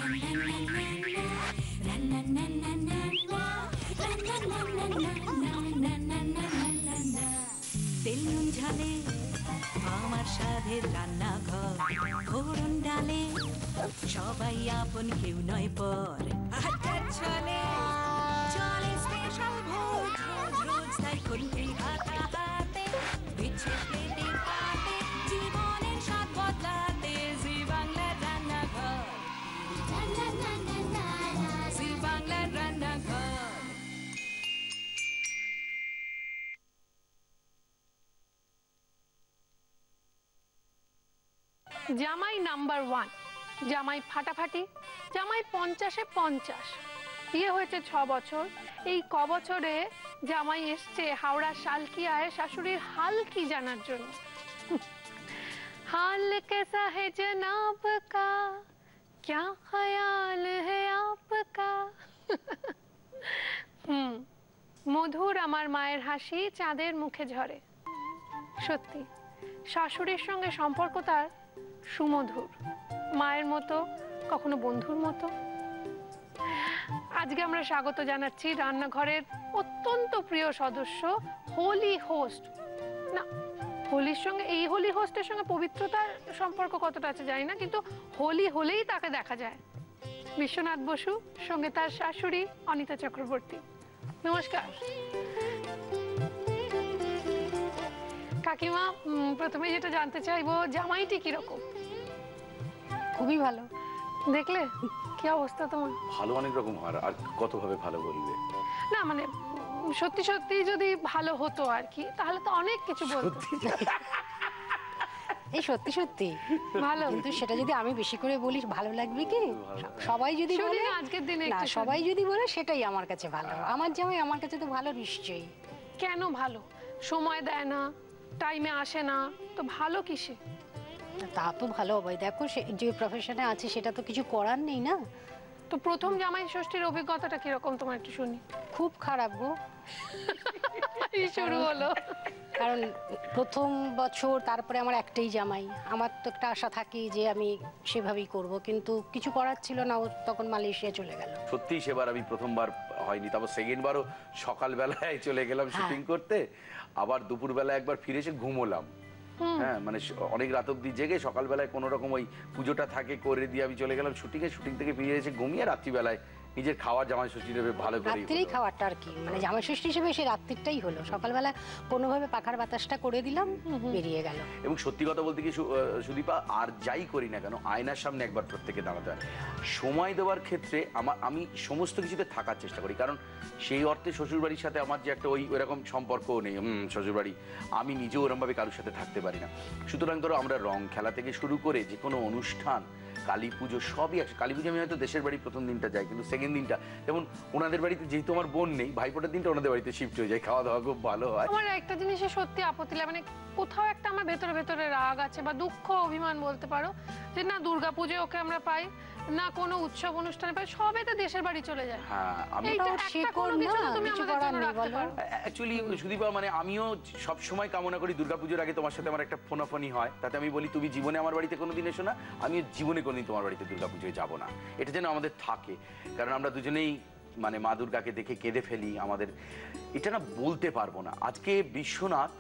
তেল নুন ঝালে আমার স্বাদের রান্নাঘর, ফোড়ন ডালে সবাই আপন, কেউ নয় পর। আড্ডার ছলে চলে স্পেশাল ভোজ, রোজ রোজ তাই করতে হাতে বিচ্ছে পেটে পাতে, জীবনের স্বাদ বদলাতে জি বাংলার রান্নাঘর, জি বাংলার রান্নাঘর। জামাই নাম্বার 1, জামাই ফাটাফাটি, জামাই 50-এ 50। বিয়ে হয়েছে 6 বছর। এই ক বছরে জামাই এসছে হাওড়া শালকিয়ায় শাশুড়ির হাল কি জানার জন্য। হাল কেসা হে জনাব কা, ক্যা খয়াল হে আপকা। মধুর আমার মায়ের হাসি চাঁদের মুখে ঝরে। সত্যি শাশুড়ির সঙ্গে সম্পর্ক তার সুমধুর, মায়ের মতো, কখনো বন্ধুর মতো। আজকে আমরা স্বাগত জানাচ্ছি রান্নাঘরের অত্যন্ত প্রিয় সদস্য, হোলি হোস্ট। না, হোলির সঙ্গে, এই হোলি হোস্টের সঙ্গে পবিত্রতার সম্পর্ক কতটা আছে জানি না, কিন্তু হোলি হলেই তাকে দেখা যায়। বিশ্বনাথ বসু, সঙ্গে তার শাশুড়ি অনিতা চক্রবর্তী। নমস্কার কাকিমা। প্রথমে যেটা জানতে চাইবো, জামাইটি কিরকম? খুবই ভালো। দেখলে কি অবস্থা তোমার? ভালো অনেক রকম হয়, আর কত ভাবে ভালো বলবে? না মানে সত্যি সত্যি যদি ভালো হতো আর কি, তাহলে তো অনেক কিছু বলতো। এই সত্যি সত্যি ভালো, কিন্তু সেটা যদি আমি বেশি করে বলি ভালো লাগবে কি? সবাই যদি বলে আজকের দিনে না, সবাই যদি বলে সেটাই আমার কাছে ভালো। আমার জামাই আমার কাছে তো ভালো নিশ্চয়ই। কেন ভালো? সময় দেয় না, টাইমে আসে না, তো ভালো কিসে? তা তো ভালো ভাই, দেখো যে প্রফেশনে আছে সেটা তো কিছু করার নেই না। তো প্রথম জামাই ষষ্ঠীর অভিজ্ঞতাটা কিরকম তোমার একটু শুনি। খুব খারাপ গো। শুরু হলো। কারণ প্রথম বছর, তারপরে আমার একটাই জামাই, আমার তো একটা আশা থাকে যে আমি সেভাবেই করব, কিন্তু কিছু করার ছিল না। ও তখন মালয়েশিয়া চলে গেল। সত্যি সেবার আমি প্রথমবার হয়নি, তারপর সেকেন্ড বারও সকালবেলায় চলে গেলাম শুটিং করতে, আবার দুপুরবেলা একবার ফিরে এসে ঘুমোলাম। হ্যাঁ, মানে অনেক রাত অব্দি জেগে সকালবেলায় কোনো রকম ওই পুজোটা থাকে করে দিয়ে আমি চলে গেলাম শুটিংয়ে, শুটিং থেকে ফিরে এসে ঘুমিয়ে রাত্রিবেলায় নিজের খাওয়ার জামাই ষষ্ঠী হিসেবে ভালো করে রাত্রিই খাওয়ারটা আর কি, মানে জামাই ষষ্ঠী হিসেবে সে রাত্রিটাই হলো। সকালবেলা কোনোভাবে পাখার বাতাসটা করে দিলাম, বেরিয়ে গেল। এবং সত্যি কথা বলতে কি সুদীপা, আর যাই করি না কেন আয়নার সামনে একবার প্রত্যেকে দাঁড়াতে হয়। সময় দেওয়ার ক্ষেত্রে আমি সমস্ত কিছুতে থাকার চেষ্টা করি, কারণ সেই অর্থে শ্বশুরবাড়ির সাথে আমার যে একটা ওইরকম সম্পর্কও নেই। শ্বশুরবাড়ি আমি নিজেও ওরমভাবে কারোর সাথে থাকতে পারি না। সুতরাং ধরো আমরা রং খেলা থেকে শুরু করে যে কোনো অনুষ্ঠান, কালী পুজো, সবই আছে। কালী পুজো আমি হয়তো দেশের বাড়ি প্রথম দিনটা যাই, কিন্তু সেকেন্ড দিনটা যেমন ওনাদের বাড়িতে, যেহেতু আমার বোন নেই, ভাইফোঁটার দিনটা ওনাদের বাড়িতে শিফট হয়ে যায়, খাওয়া দাওয়া খুব ভালো হয়। আমার একটা জিনিসে সত্যি আপত্তি লাগে, মানে কোথাও একটা আমার ভেতরে ভেতরে রাগ আছে বা দুঃখ অভিমান বলতে পারো, যে না দুর্গাপুজোয় ওকে আমরা পাই না, কোনো উৎসব অনুষ্ঠানে পাই, সবে তো দেশের বাড়ি চলে যায়। হ্যাঁ, আমি অ্যাকচুয়ালি সুদীপা, মানে আমিও সবসময় কামনা করি দুর্গাপুজোর আগে তোমার সাথে আমার একটা ফোনাফোনি হয়, তাতে আমি বলি তুমি জীবনে আমার বাড়িতে কোনোদিন এসো না, আমিও জীবনে কোনোদিন তোমার বাড়িতে দুর্গাপুজোয় যাবো না। এটা যেন আমাদের থাকে, কারণ আমরা দুজনেই মানে মা দুর্গাকে দেখে কেঁদে ফেলি। আমাদের এটা না বলতে পারবো না। আজকে বিশ্বনাথ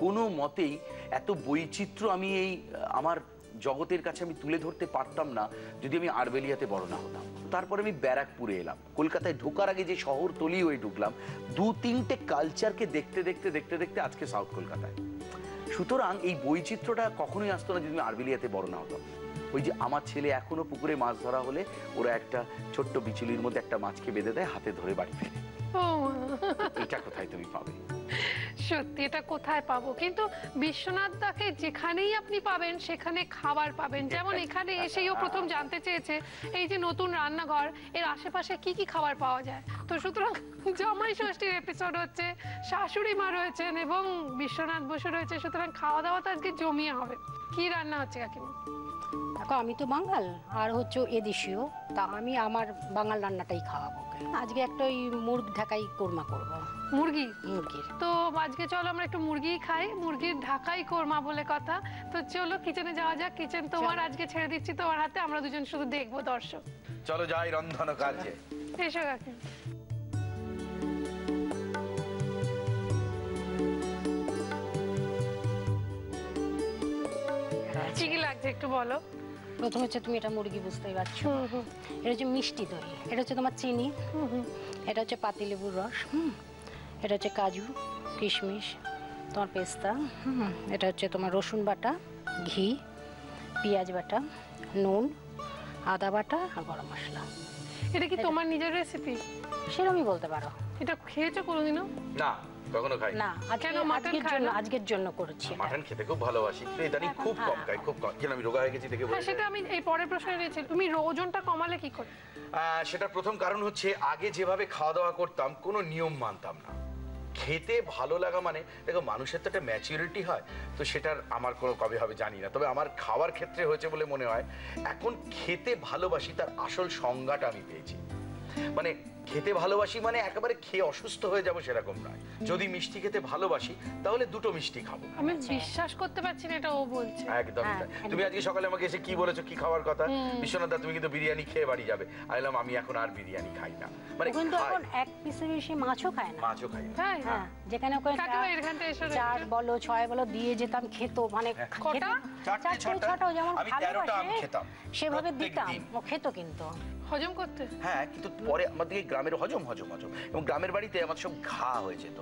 কোনো মতেই এত বৈচিত্র্য আমি এই আমার জগতের কাছে আমি তুলে ধরতে পারতাম না যদি আমি আরবেলিয়াতে বড় না হতাম। তারপরে আমি ব্যারাকপুরে এলাম, কলকাতায় ঢোকার আগে যে শহর তলি হয়ে ঢুকলাম, 2-3টে কালচারকে দেখতে দেখতে দেখতে দেখতে আজকে সাউথ কলকাতায়। সুতরাং এই বৈচিত্র্যটা কখনোই আসতো না যদি আমি আরবেলিয়াতে বড় না হতাম। ওই যে আমার ছেলে এখনো পুকুরে মাছ ধরা হলে ওরা একটা ছোট্ট বিচুলির মধ্যে একটা মাছকে বেঁধে দেয়, হাতে ধরে বাড়ি ফেরে। এটা কোথায় তুমি পাবে? সত্যি এটা কোথায় পাবো? কিন্তু বিশ্বনাথ দাকে যেখানেই আপনি পাবেন সেখানে খাবার পাবেন। যেমন এখানে এসেও প্রথম জানতে চেয়েছে এই যে নতুন রান্নাঘর, এর আশেপাশে কি কি খাবার পাওয়া যায়। তো সুতরাং জামাই ষষ্ঠীর এপিসোড হচ্ছে, শাশুড়ি মা রয়েছেন এবং বিশ্বনাথ বসু রয়েছে, সুতরাং খাওয়া দাওয়া তো আজকে জমিয়ে হবে। কি রান্না হচ্ছে কাকিমা? দেখো আমি তো বাঙাল, আর হচ্ছে এদেশীয়, তা আমি আমার বাঙাল রান্নাটাই খাওয়াবো। আজকে একটা ওই মুরগ ঢাকাই কোরমা করবো। মুরগি? মুরগির। তো আজকে চলো আমরা একটু মুরগি খাই, মুরগির ঢাকাই কোরমা বলে কথা। তো চলো কিচেনে যাওয়া যাক, কিচেন তোমার, আজকে ছেড়ে দিচ্ছি তোমার হাতে, আমরা দুজন শুধু দেখবো দর্শক। চলো যাই রন্ধন কার্যে। এসো কাকি। কি কি লাগছে একটু বলো। প্রথমে হচ্ছে তুমি এটা মুরগি বুঝতেই পারছো, এটা হচ্ছে মিষ্টি দই, এটা হচ্ছে তোমার চিনি, এটা হচ্ছে পাতিলেবুর রস, এটা হচ্ছে কাজু কিশমিশ, তোমার পেস্তা, এটা হচ্ছে তোমার রসুন বাটা, ঘি, পেঁয়াজ বাটা, নুন, আদা বাটা আর গরম মশলা। এটা কি তোমার নিজের রেসিপি? সেরকমই বলতে পারো। এটা খেয়েছো কোনোদিনও? না, কখনো খাই না, কেন মাটন খায় না? আজকের জন্য করেছি এটা। মাটন খেতে খুব ভালোবাসি, কিন্তু ইদানিং খুব কম খাই, খুব কম। কেন আমি রোগা হয়ে গেছি দেখে হ্যাঁ, সেটা আমি এই পরের প্রশ্নে নিয়েছি, তুমি ওজনটা কমালে কি করে? সেটা প্রথম কারণ হচ্ছে আগে যেভাবে খাওয়া দাওয়া করতাম কোনো নিয়ম মানতাম না। খেতে ভালো লাগা মানে দেখো মানুষের তো একটা ম্যাচুরিটি হয়, তো সেটার আমার কোনো কবে হবে জানি না, তবে আমার খাওয়ার ক্ষেত্রে হয়েছে বলে মনে হয়। এখন খেতে ভালোবাসি তার আসল সংজ্ঞাটা আমি পেয়েছি। মানে খেতে ভালোবাসি মানে একেবারে খেয়ে অসুস্থ হয়ে যাব সেরকম নয়। যদি মিষ্টি খেতে ভালোবাসি তাহলে দুটো মিষ্টি খাবো। আমি বিশ্বাস করতে পারছি না এটা ও বলছে। একদমই তাই। তুমি আজকে সকালে আমাকে এসে কি বলেছো, কি খাওয়ার কথা? বিশ্বনাথ দা তুমি কিন্তু বিরিয়ানি খেয়ে বাড়ি যাবে। আইলাম আমি এখন আর বিরিয়ানি খাই না, মানে কিন্তু খাই, এখন এক পিসের বেশি মাছও খায় না। মাছও খাই না। তাই? হ্যাঁ, যেখানে ওকে কাকিমা এখানটা এসে চার বলো 6 বলো দিয়ে যেতাম, খেত মানে কটা? চারটে, ছটা। ছটাও যেমন আমি 13টা আম ভালোবাসে খেতাম সেভাবে প্রত্যেক দিতাম, দিন। ও খেত কিন্তু। হজম করতে? হ্যাঁ, কিন্তু পরে আমাদের গ্রামের হজম এবং গ্রামের বাড়িতে আমার সব ঘা হয়ে যেত।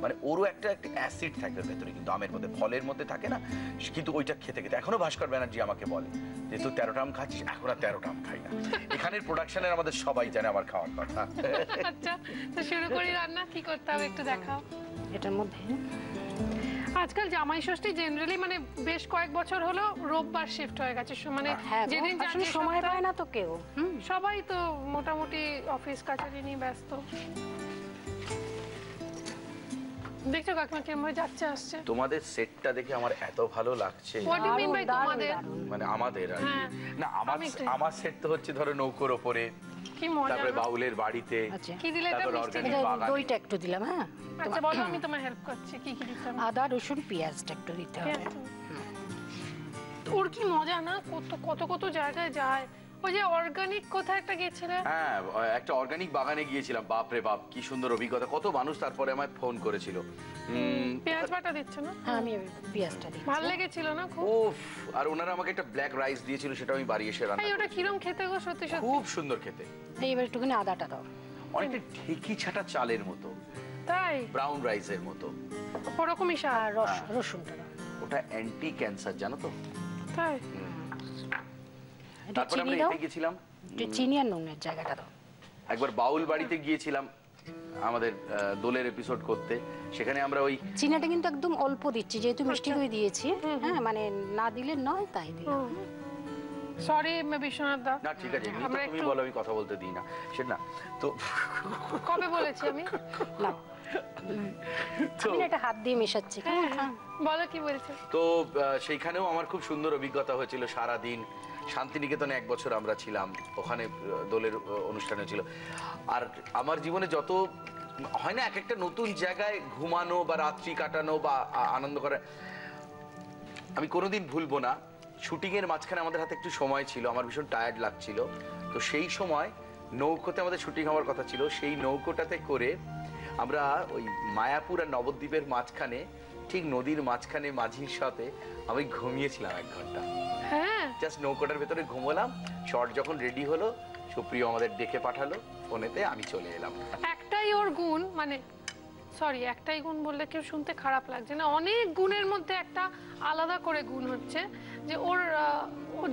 মানে ওরও একটা অ্যাসিড থাকে ওর ভেতরে, কিন্তু আমের মধ্যে ফলের মধ্যে থাকে না, কিন্তু ওইটা খেতে খেতে এখনো ভাস্কর ব্যানার্জি আমাকে বলে যে তুই 13টা আম খাচ্ছিস, এখন আর 13টা আম খাই না। এখানের প্রোডাকশনের আমাদের সবাই জানে আমার খাওয়ার কথা। আচ্ছা, তো শুরু করি রান্না। কি করতে হবে একটু দেখাও। এটার মধ্যে আজকাল জামাই ষষ্ঠী জেনারেলি মানে বেশ কয়েক বছর হলো রোববার শিফট হয়ে গেছে, মানে হ্যাঁ গো, যেদিন আসলে যার যে সময় সপ্তাহে- পায় না তো কেউ। সবাই তো মোটামুটি অফিস কাছারি নিয়ে ব্যস্ত। দেখছো কাকিমা কেমন হয়ে যাচ্ছে আসছে। তোমাদের সেটটা দেখে আমার এত ভালো লাগছে। What do you mean by দারুণ, তোমাদের? দারুণ। মানে আমাদের আর কি। হ্যাঁ। না আমার আমি একটু- আমার সেট তো হচ্ছে ধরো নৌকোর ওপরে, কি মজা তারপরে না? বাউলের বাড়িতে, আচ্ছা। কি দিলে এটা তারপর মিষ্টি organic দিলে? এটা বাগানে। দইটা একটু দিলাম। হ্যাঁ, আচ্ছা বলো, আমি তোমায় হেল্প করছি। কি কি দিতে হবে? আদা রসুন পেঁয়াজটা একটু দিতে হবে। ওর কি মজা না, কত কত কত জায়গায় যায়। ওই যে অর্গানিক কোথায় একটা গেছিলে? হ্যাঁ একটা অর্গানিক বাগানে গিয়েছিলাম, বাপ রে বাপ কি সুন্দর অভিজ্ঞতা, কত মানুষ তারপরে আমায় ফোন করেছিল। পেঁয়াজ বাটা দিচ্ছ না? হ্যাঁ, আমি পেঁয়াজটা দিই। ভালো লেগেছিল না খুব? উফ, আর ওনারা আমাকে একটা ব্ল্যাক রাইস দিয়েছিল, সেটা আমি বাড়ি এসে রান্না এই ওটা করেছি। কিরম খেতে গো, সত্যি সত্যি? খুব সুন্দর খেতে, এবার একটুখানি আদাটা দাও। অনেকটা ঢেকি ছাটা চালের মতো, তাই? ব্রাউন রাইসের মতো। ওরকমই স্বাদ? আর রসুনটা দাও। ওটা অ্যান্টি ক্যান্সার জানো তো। তাই? একটু তারপরে চিনি আমরা দাও, এতে গেছিলাম, একটু চিনি আর নুনের জায়গাটা দাও। একবার বাউল বাড়িতে গিয়েছিলাম আমাদের দোলের এপিসোড করতে, সেখানে আমরা ওই চিনিটা কিন্তু একদম অল্প দিচ্ছি, যেহেতু মিষ্টি দই দিয়েছি। হ্যাঁ, মানে না দিলে নয়, তাই দিই। সরি বিশ্বনাথ দা, না ঠিক আছে, এমনি তো আমরা তুমি একটু- বলো, আমি কথা বলতে দিই না সেটা না তো। কবে বলেছি আমি? না, তো আমি না এটা হাত দিয়ে মেশাচ্ছি। কেমন খান? বলো কি বলছো? তো সেইখানেও আমার খুব সুন্দর অভিজ্ঞতা হয়েছিল। সারা দিন শান্তিনিকেতনে 1 বছর আমরা ছিলাম, ওখানে দোলের অনুষ্ঠান ছিল। আর আমার জীবনে যত হয় না এক একটা নতুন জায়গায় ঘুমানো বা রাত্রি কাটানো বা আনন্দ করা, আমি কোনোদিন ভুলবো না। শুটিং এর মাঝখানে আমাদের হাতে একটু সময় ছিল, আমার ভীষণ টায়ার্ড লাগছিল, তো সেই সময় নৌকোতে আমাদের শুটিং হওয়ার কথা ছিল, সেই নৌকোটাতে করে আমরা ওই মায়াপুর আর নবদ্বীপের মাঝখানে, ঠিক নদীর মাঝখানে মাঝির সাথে আমি ঘুমিয়েছিলাম 1 ঘন্টা। হ্যাঁ, জাস্ট নৌকোটার ভেতরে ঘুমোলাম। শর্ট যখন রেডি হলো, সুপ্রিয় আমাদের ডেকে পাঠালো ফোনেতে, আমি চলে এলাম। একটাই ওর গুণ, মানে সরি একটাই গুণ বললে কেউ শুনতে খারাপ লাগছে না, অনেক গুণের মধ্যে একটা আলাদা করে গুণ হচ্ছে যে ওর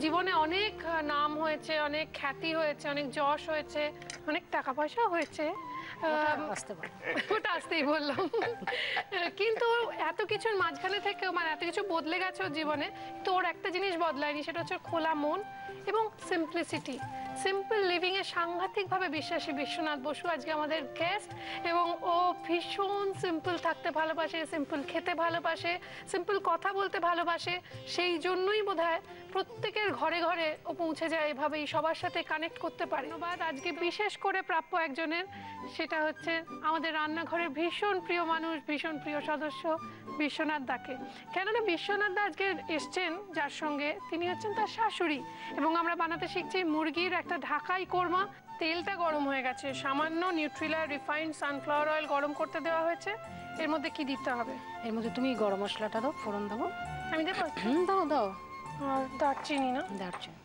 জীবনে অনেক নাম হয়েছে, অনেক খ্যাতি হয়েছে, অনেক যশ হয়েছে, অনেক টাকা পয়সা হয়েছে। আসতে পারো। ওটা আসতেই বললাম। কিন্তু এত কিছুর মাঝখানে থেকেও মানে এত কিছু বদলে গেছে ওর জীবনে, তো ওর একটা জিনিস বদলায়নি, সেটা হচ্ছে ওর খোলা মন এবং সিম্পলিসিটি। সিম্পল লিভিং এ সাংঘাতিকভাবে বিশ্বাসী বিশ্বনাথ বসু আজকে আমাদের গেস্ট, এবং ও ভীষণ সিম্পল থাকতে ভালোবাসে, সিম্পল খেতে ভালোবাসে, সিম্পল কথা বলতে ভালোবাসে। সেই জন্যই বোধহয় প্রত্যেকের ঘরে ঘরে ও পৌঁছে যায়, এভাবেই সবার সাথে কানেক্ট করতে পারে। ধন্যবাদ আজকে বিশেষ করে প্রাপ্য একজনের, সেটা এটা হচ্ছে আমাদের রান্নাঘরের ভীষণ প্রিয় মানুষ, ভীষণ প্রিয় সদস্য বিশ্বনাথ দাকে। কেননা বিশ্বনাথ দা আজকে এসছেন যার সঙ্গে, তিনি হচ্ছেন তার শাশুড়ি, এবং আমরা বানাতে শিখছি মুরগির একটা ঢাকাই কোরমা। তেলটা গরম হয়ে গেছে, সামান্য নিউট্রিলা রিফাইন্ড সানফ্লাওয়ার অয়েল গরম করতে দেওয়া হয়েছে। এর মধ্যে কি দিতে হবে? এর মধ্যে তুমি গরম মশলাটা দাও, ফোড়ন দেবো। আমি দেবো? দাও দাও। আর দারচিনি না? দারচিনি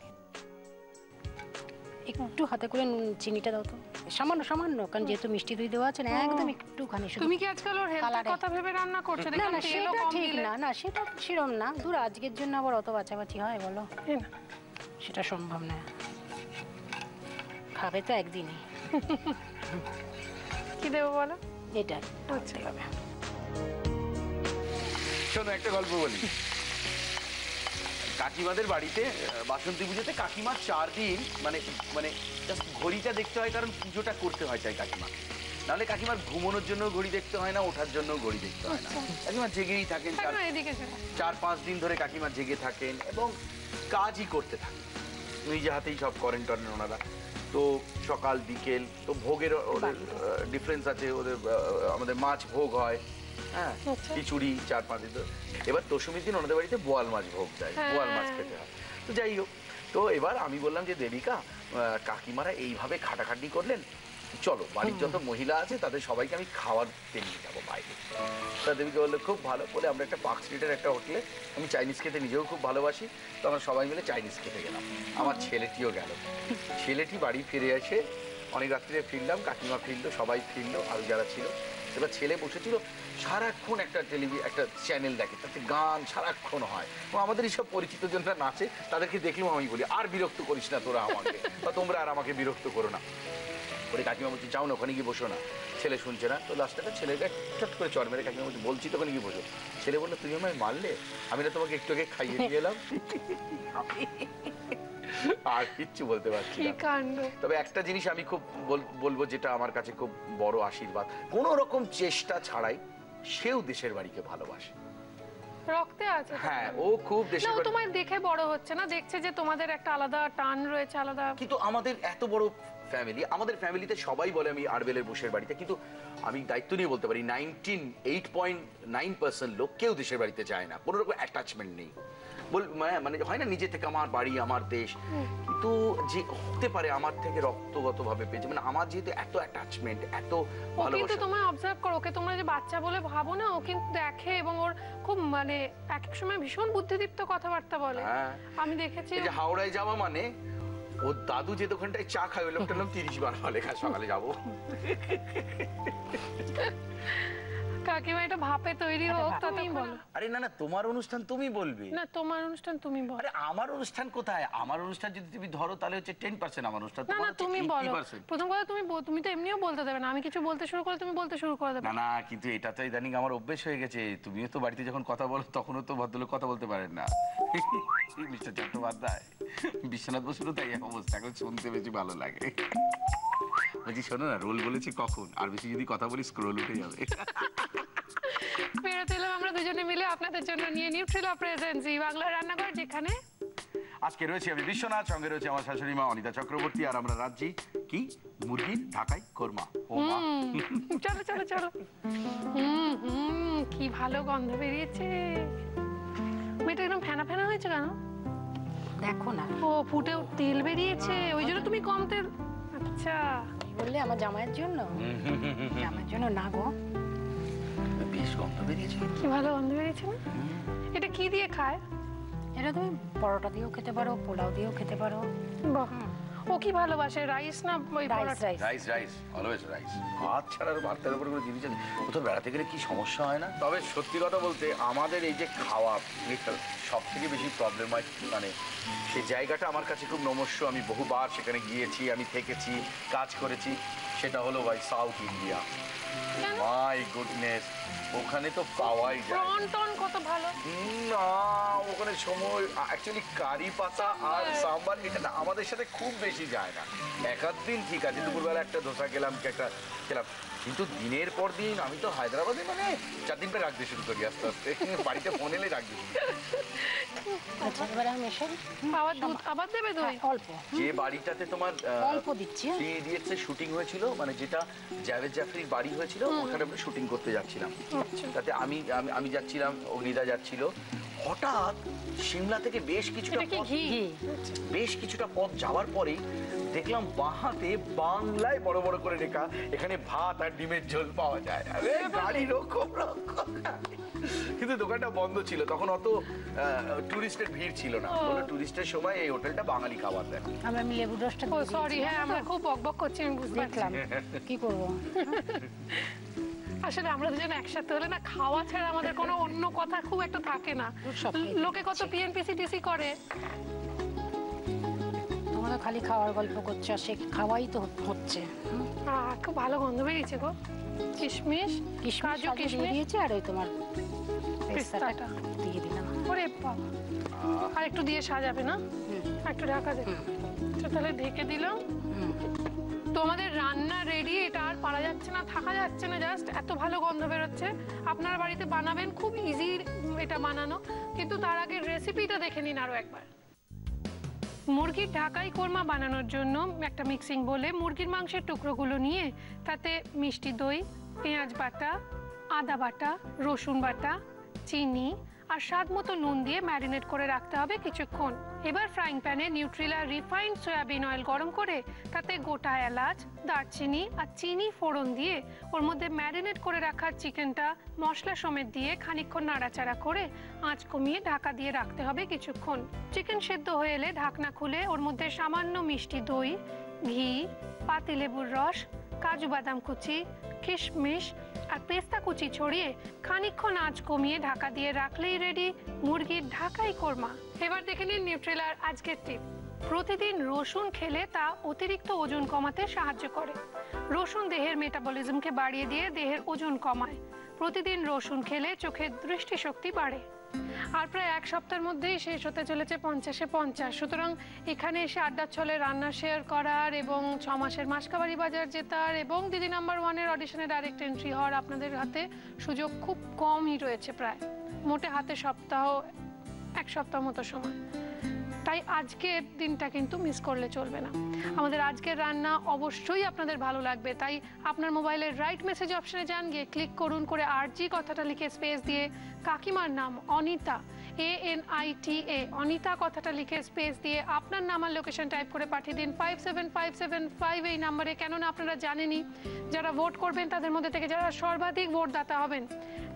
একটু হাতে করে চিনিটা দাও তো, সামান্য সামান্য, কারণ যেহেতু মিষ্টি দই দেওয়া আছে না, একদম একটুখানি শুধু। তুমি কি আজকাল ওর হেলথের কালারে। কথা ভেবে রান্না করছো? না দেখলাম না, তেলও সেটা কম ঠিক দিলে। না, না সেটা সেরম না। দূর, আজকের জন্য আবার অত বাঁচাবাচি হয় বলো? এ না, সেটা সম্ভব না। খাবে তো একদিনই। কি দেবো বলো? এটা আচ্ছা। হবে। শোনো একটা গল্প বলি। কাকিমাদের বাড়িতে বাসন্তী পুজোতে কাকিমা 4 দিন মানে মানে জাস্ট ঘড়িটা দেখতে হয়, কারণ পুজোটা করতে হয় চাই কাকিমা। নাহলে কাকিমার ঘুমানোর জন্য ঘড়ি দেখতে হয় না, ওঠার জন্য ঘড়ি দেখতে হয় না। কাকিমা জেগেই থাকেন, এদিকে 4-5 দিন ধরে কাকিমা জেগে থাকেন এবং কাজই করতে থাকেন, নিজে হাতেই সব করেন টরেন ওনারা। তো সকাল বিকেল তো ভোগের ওদের ডিফারেন্স আছে, ওদের আমাদের মাছ ভোগ হয়, হ্যাঁ, খিচুড়ি 4-5 দিন। এবার দশমীর দিন ওনাদের বাড়িতে বোয়াল মাছ ভোগ দেয়, বোয়াল মাছ খেতে হয়। তো যাই হোক, তো এবার আমি বললাম যে দেবিকা, কাকিমারা এইভাবে খাটাখাটি করলেন, চলো বাড়ির যত মহিলা আছে তাদের সবাইকে আমি খাওয়াতে নিয়ে যাবো বাইরে। তা দেবিকা বললো খুব ভালো। বলে আমরা একটা পার্ক স্ট্রিটের একটা হোটেলে, আমি চাইনিজ খেতে নিজেও খুব ভালোবাসি, তো আমরা সবাই মিলে চাইনিজ খেতে গেলাম। আমার ছেলেটিও গেল। ছেলেটি বাড়ি ফিরে এসে অনেক রাত্রিরে ফিরলাম, কাকিমা ফিরলো, সবাই ফিরলো, আর যারা ছিল। এবার ছেলে বসেছিল সারাক্ষণ একটা একটা চ্যানেল দেখে, তাতে গান সারাক্ষণ হয়, এবং আমাদের এইসব পরিচিত জনরা নাচে, তাদেরকে দেখলেও আমি বলি আর বিরক্ত করিস না তোরা আমাকে, বা তোমরা আর আমাকে বিরক্ত করো না। ওরে কাকিমা বলছি যাও না, ওখানে গিয়ে বসো না। ছেলে শুনছে না, তো লাস্টে ছেলেকে চট করে চড় মেরে কাকিমা বলছি বলছি তো ওখানে গিয়ে বসো। ছেলে বললো তুমি আমায় মারলে, আমি না তোমাকে একটু আগে খাইয়ে দিয়ে এলাম। আর কিচ্ছু বলতে পারছি না। তবে একটা জিনিস আমি খুব বলবো, যেটা আমার কাছে খুব বড় আশীর্বাদ, কোনো রকম চেষ্টা ছাড়াই সেও দেশের বাড়িকে ভালোবাসে, রক্তে আছে। হ্যাঁ, ও খুব দেশের বাড়ি। তোমায় দেখে বড় হচ্ছে না, দেখছে যে তোমাদের একটা আলাদা টান রয়েছে, আলাদা। কিন্তু আমাদের এত বড় ফ্যামিলি, আমাদের ফ্যামিলিতে সবাই বলে আমি আরবেলের বুশের বাড়িতে, কিন্তু আমি দায়িত্ব নিয়ে বলতে পারি 98.9% লোক কেউ দেশের বাড়িতে যায় না, কোনো রকম অ্যাটাচমেন্ট নেই। মানে হয় না নিজে থেকে আমার বাড়ি আমার দেশ, কিন্তু যে হতে পারে আমার থেকে রক্তগত ভাবে পেয়েছে, মানে আমার যেহেতু এত অ্যাটাচমেন্ট, এত ভালোবাসা। কিন্তু তোমায় অবজার্ভ করো, ওকে তোমরা যে বাচ্চা বলে ভাবো না, ও কিন্তু দেখে, এবং ওর খুব মানে এক এক সময় ভীষণ বুদ্ধিদীপ্ত কথাবার্তা বলে। আমি দেখেছি এই যে হাওড়ায় যাওয়া মানে ও দাদু যে দোকানটায় চা খায়, ওই লোকটার নাম 30 বার বলে সকালে যাবো। কাকিমা এটা ভাপে তৈরি হোক, তুমি বলো। আরে না না, তোমার অনুষ্ঠান তুমি বলবে না, তোমার অনুষ্ঠান তুমি বলো। আরে আমার অনুষ্ঠান কোথায়? আমার অনুষ্ঠান যদি তুমি ধরো তাহলে হচ্ছে 10% আমার অনুষ্ঠান, না না, তুমি বলো। প্রথম কথা তুমি তো এমনিও বলতে দেবে না, আমি কিছু বলতে শুরু করলে তুমি বলতে শুরু করে দেবে। না না, কিন্তু এটা তো ইদানিং আমার অভ্যেস হয়ে গেছে। তুমিও তো বাড়িতে যখন কথা বলো তখনও তো ভদ্রলোক কথা বলতে পারেন না। মিস্টার চট্টোপাধ্যায়, বিশ্বনাথ বসুরও তাই অবস্থা, এখন শুনতে বেশি ভালো লাগে। বলছি শোনো না, রোল বলেছি কখন, আর বেশি যদি কথা বলি স্ক্রোল উঠে যাবে। বেরোতে এলাম আমরা দুজনে মিলে আপনাদের জন্য নিয়ে নিউট্রিলা প্রেজেন্স জি বাংলার রান্নাঘর, যেখানে আজকে রয়েছে আমি বিশ্বনাথ, সঙ্গে রয়েছে আমার শাশুড়ি মা অনিতা চক্রবর্তী, আর আমরা রাজ্যি কি মুরগির ঢাকাই কোরমা। ও মা, চলো চলো চলো। কি ভালো গন্ধ বেরিয়েছে। মেয়েটা একদম ফেনা ফেনা হয়েছে কেন? দেখো না, ও ফুটে তেল বেরিয়েছে, ওই জন্য তুমি কম তেল। আচ্ছা, বললে আমার জামাইয়ের জন্য? জামাইয়ের জন্য না গো, বেশ গন্ধ বেরিয়েছে। কি ভালো গন্ধ বেরিয়েছে না? এটা কি দিয়ে খায়? এটা তুমি পরোটা দিয়েও খেতে পারো, পোলাও দিয়েও খেতে পারো। বাহ, ও কি ভালোবাসে, রাইস না ওই rice? Rice rice always rice. ভাত ছাড়ার ভাতের উপর কোনো জিনিস কোথাও বেড়াতে গেলে কি সমস্যা হয় না? তবে সত্যি কথা বলতে আমাদের এই যে খাওয়া, সব থেকে বেশি প্রবলেম হয় মানে সেই জায়গাটা আমার কাছে খুব নমস্য। আমি বহুবার সেখানে গিয়েছি, আমি থেকেছি, কাজ করেছি। সেটা হলো ভাই সাউথ ইন্ডিয়া। মাই গুডনেস, ওখানে তো পাওয়াই যায় টন কত ভালো না। ওখানে সময় অ্যাকচুয়ালি কারি পাতা আর সাম্বার, এটা না আমাদের সাথে খুব বেশি যায় না। এক আধ দিন ঠিক আছে, দুপুরবেলা একটা ধোসা খেলাম, একটা খেলাম, কিন্তু দিনের পর দিন আমি তো হায়দ্রাবাদে মানে 4 দিন পরে রাখতে শুরু করি, আস্তে আস্তে বাড়িতে ফোন এলে রাখতে শুরু করি। আচ্ছা, এবারে আমি মেশাই। আবার দুধ আবার দেবে দই? অল্প। যে বাড়িটাতে তোমার অল্প দিচ্ছি। 3 ইডিয়টস এর শুটিং হয়েছিল, মানে যেটা জাভেদ জাফরির বাড়ি হয়েছিল ওখানে আমরা শুটিং করতে যাচ্ছিলাম। তাতে আমি আমি যাচ্ছিলাম, অগ্নিদা যাচ্ছিল। হঠাৎ সিমলা থেকে বেশ কিছুটা পথ যাওয়ার পরেই দেখলাম বাঁহাতে বাংলায় বড় বড় করে লেখা, এখানে ভাত আর ডিমের ঝোল পাওয়া যায়। আরে গাড়ি রকম রকম, কিন্তু দোকানটা বন্ধ ছিল তখন, অত টুরিস্টের ভিড় ছিল না। বলে টুরিস্টের সময় এই হোটেলটা বাঙালি খাবার দেয়। আমি লেবুর রসটা সরি, হ্যাঁ আমরা খুব বকবক করছি, আমি বুঝতে দেখলাম, কি করবো। আসলে আমরা দুজন একসাথে হলে না, খাওয়া ছাড়া আমাদের কোনো অন্য কথা খুব একটা থাকে না। লোকে কত পিএনপিসিটিসি করে, তোমরা খালি খাওয়ার গল্প করছো, আর সে খাওয়াই তো হচ্ছে। খুব ভালো গন্ধ বেরিয়েছে গো। কিশমিশ, কাজু কিশমিশ দিয়েছে, আর ওই তোমার পেস্তাটা দিয়ে দিলাম। ওরে বাবা, আর একটু দিয়ে সাজাবে না? একটু ঢাকা দে। তাহলে ঢেকে দিলাম। তোমাদের রান্না রেডি, এটা আর পারা যাচ্ছে না, থাকা যাচ্ছে না, জাস্ট এত ভালো গন্ধ বেরোচ্ছে। আপনারা বাড়িতে বানাবেন, খুব ইজি এটা বানানো, কিন্তু তার আগে রেসিপিটা দেখে নিন আরো একবার। মুরগির ঢাকাই কোরমা বানানোর জন্য একটা মিক্সিং বলে মুরগির মাংসের টুকরোগুলো নিয়ে তাতে মিষ্টি দই, পেঁয়াজ বাটা, আদা বাটা, রসুন বাটা, চিনি আর স্বাদ মতো নুন দিয়ে ম্যারিনেট করে রাখতে হবে কিছুক্ষণ। এবার ফ্রাইং প্যানে নিউট্রিলা রিফাইন্ড সয়াবিন অয়েল গরম করে তাতে গোটা এলাচ, দারচিনি আর চিনি ফোড়ন দিয়ে ওর মধ্যে ম্যারিনেট করে রাখা চিকেনটা মশলা সমেত দিয়ে খানিকক্ষণ নাড়াচাড়া করে আঁচ কমিয়ে ঢাকা দিয়ে রাখতে হবে কিছুক্ষণ। চিকেন সেদ্ধ হয়ে এলে ঢাকনা খুলে ওর মধ্যে সামান্য মিষ্টি দই, ঘি, পাতিলেবুর রস, কাজু বাদাম কুচি, কিশমিশ আর পেস্তা কুচি ছড়িয়ে খানিকক্ষণ আঁচ কমিয়ে ঢাকা দিয়ে রাখলেই রেডি মুরগির ঢাকাই কোরমা। এবার দেখে নিন নিউট্রিলার আজকের টিপ। প্রতিদিন রসুন খেলে তা অতিরিক্ত ওজন কমাতে সাহায্য করে। রসুন দেহের মেটাবলিজমকে বাড়িয়ে দিয়ে দেহের ওজন কমায়। প্রতিদিন রসুন খেলে চোখের দৃষ্টিশক্তি বাড়ে। আর প্রায় এক সপ্তাহের মধ্যেই শেষ হতে চলেছে 50-এ 50। সুতরাং এখানে এসে আড্ডার ছলে রান্না শেয়ার করার এবং 6 মাসের মাসকাবাড়ি বাজার জেতার এবং দিদি নাম্বার 1-এর অডিশনে ডাইরেক্ট এন্ট্রি হওয়ার আপনাদের হাতে সুযোগ খুব কমই রয়েছে, প্রায় মোটে হাতে এক সপ্তাহ মতো সময়। তাই আজকের দিনটা কিন্তু মিস করলে চলবে না। আমাদের আজকের রান্না অবশ্যই আপনাদের ভালো লাগবে, তাই আপনার মোবাইলের রাইট মেসেজ অপশনে যান, গিয়ে ক্লিক করুন, করে RG কথাটা লিখে স্পেস দিয়ে কাকিমার নাম অনিতা, ANITA, অনিতা কথাটা লিখে স্পেস দিয়ে আপনার নাম আর লোকেশন টাইপ করে পাঠিয়ে দিন 57575 এই নাম্বারে। কেননা আপনারা জানেনই, যারা ভোট করবেন তাদের মধ্যে থেকে যারা সর্বাধিক ভোটদাতা হবেন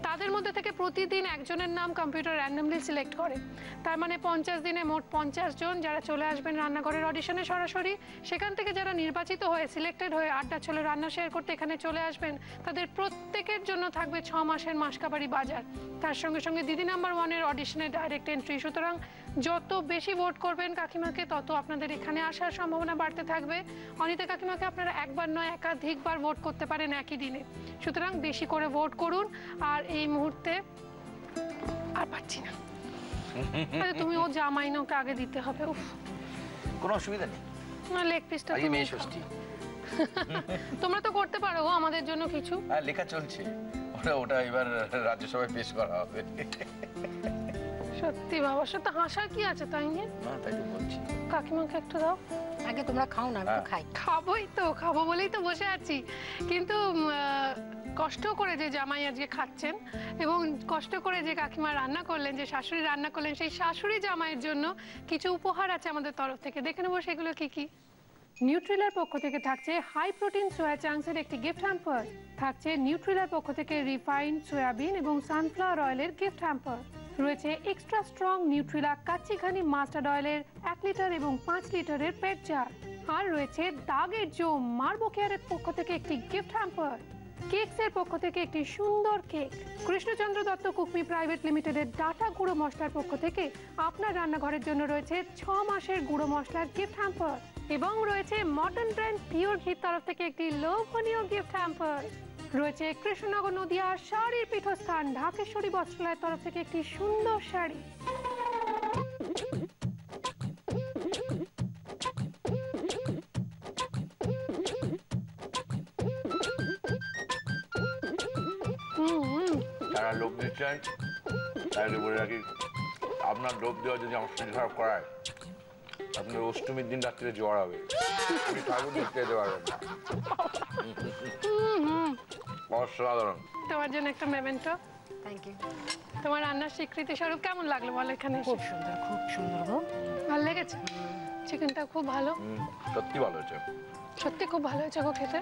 তাদের মধ্যে থেকে প্রতিদিন একজনের নাম কম্পিউটার র্যান্ডমলি সিলেক্ট করে। তার মানে 50 দিনে মোট 50 জন যারা চলে আসবেন রান্নাঘরের অডিশনে সরাসরি, সেখান থেকে যারা নির্বাচিত হয়ে সিলেক্টেড হয়ে আড্ডা চলে রান্না শেয়ার করতে এখানে চলে আসবেন, তাদের প্রত্যেকের জন্য থাকবে 6 মাসের মাসকাবাড়ি বাজার, তার সঙ্গে সঙ্গে দিদি নাম্বার 1-এর অডিশনে ডাইরেক্ট এন্ট্রি। সুতরাং যত বেশি ভোট করবেন কাকিমাকে, তত আপনাদের এখানে আসার সম্ভাবনা বাড়তে থাকবে। অনিতা কাকিমাকে আপনারা একবার নয় একাধিকবার ভোট করতে পারেন একই দিনে। সুতরাং বেশি করে ভোট করুন। আর এই মুহূর্তে আর পাচ্ছি না, তুমি ও জামাই না, ওকে আগে দিতে হবে। উফ, কোনো অসুবিধা নেই, লেগ পিসটা মেয়ে ষষ্ঠী তোমরা তো করতে পারো আমাদের জন্য কিছু। লেখা চলছে, ওটা এবার রাজ্যসভায় পেশ করা হবে। সত্যি বাবা, সত্যি হাসার কি আছে, তাই নিয়ে না, তাই তো বলছি। কাকিমাকে একটু দাও। আগে তোমরা খাও না, আমি খাই। খাবো বলেই তো বসে আছি, কিন্তু কষ্ট করে যে জামাই আজকে খাচ্ছেন এবং কষ্ট করে যে কাকিমা রান্না করলেন, যে শাশুড়ি রান্না করলেন, সেই শাশুড়ি জামাইয়ের জন্য কিছু উপহার আছে আমাদের তরফ থেকে। দেখে নেবো সেগুলো কি কি। নিউট্রিলার পক্ষ থেকে থাকছে হাই প্রোটিন সোয়া চাংসের একটি গিফট হ্যাম্পার, থাকছে নিউট্রিলার পক্ষ থেকে রিফাইন্ড সয়াবিন এবং সানফ্লাওয়ার অয়েলের গিফট হ্যাম্পার, রয়েছে এক্সট্রা স্ট্রং নিউট্রিলা কাচ্চি ঘানি মাস্টার্ড অয়েলের 1 লিটার এবং 5 লিটারের পেট জার, আর রয়েছে দাগের জোম মার্বো কেয়ারের পক্ষ থেকে একটি গিফট হ্যাম্পার, কেকসের পক্ষ থেকে একটি সুন্দর কেক, কৃষ্ণচন্দ্র দত্ত কুকমি প্রাইভেট লিমিটেডের ডাটা গুঁড়ো মশলার পক্ষ থেকে আপনার রান্নাঘরের জন্য রয়েছে 6 মাসের গুঁড়ো মশলার গিফট হ্যাম্পার, এবং রয়েছে মটন ব্র্যান্ড পিওর ঘির তরফ থেকে একটি লোভনীয় গিফট হ্যাম্পার, রয়েছে কৃষ্ণনগর নদিয়া শাড়ির পীঠস্থান ঢাকেশ্বরী বস্ত্রালয়ের তরফ থেকে একটি সুন্দর শাড়ি। যারা লোভ দিচ্ছেন তাহলে বলে রাখি, আপনার লোভ দেওয়া যদি আমার শরীর খারাপ করায় আপনার অষ্টমীর দিন রাত্রে জ্বর হবে, আপনি ঠাকুর দেখতে যেতে পারবেন না। অসাধারণ। তোমার জন্য একটা মেমেন্টো। Thank you. তোমার রান্নার স্বীকৃতি স্বরূপ কেমন লাগলো বলো এখানে এসে? খুব সুন্দর গো। ভালো লেগেছে? চিকেনটা খুব ভালো, সত্যি ভালো হয়েছে। সত্যি খুব ভালো হয়েছে গো খেতে।